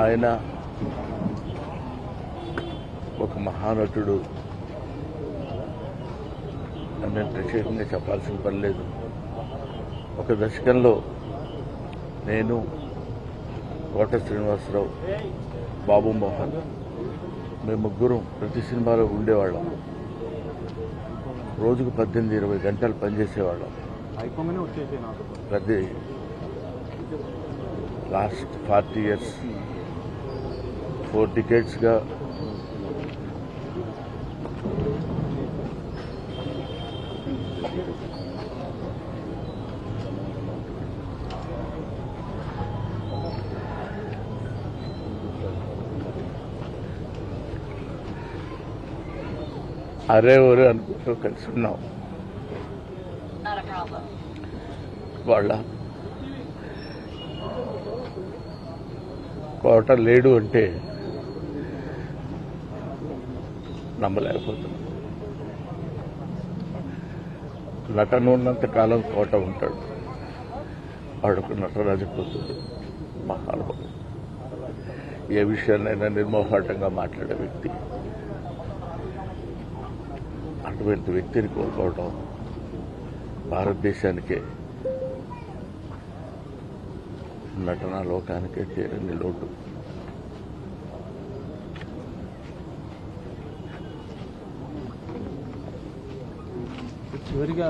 ఆయన ఒక మహానటుడు అని నేను ప్రత్యేకంగా చెప్పాల్సిన పని లేదు. ఒక దశకంలో నేను, కోట శ్రీనివాసరావు, బాబు మోహన్ మేము ముగ్గురం ప్రతి సినిమాలో ఉండేవాళ్ళం. రోజుకు 18-20 గంటలు పనిచేసేవాళ్ళం. ప్రతి లాస్ట్ 40 years 4 decades-గా అరే ఒరే అనుకుంటూ కలిసి ఉన్నాం. వాళ్ళ కోట లేడు అంటే నమ్మలేకపోతున్నాం. నటన ఉన్నంత కాలం కోట ఉంటాడు. వాడుకు నటరాజపోతుంది. మహానుభావుడు. ఏ విషయాన్నైనా నిర్మోహాటంగా మాట్లాడే వ్యక్తి. అటువంటి వ్యక్తిని కోల్పోవడం భారతదేశానికే, నటనా లోకానికే తీరని లోటు. చివరిగా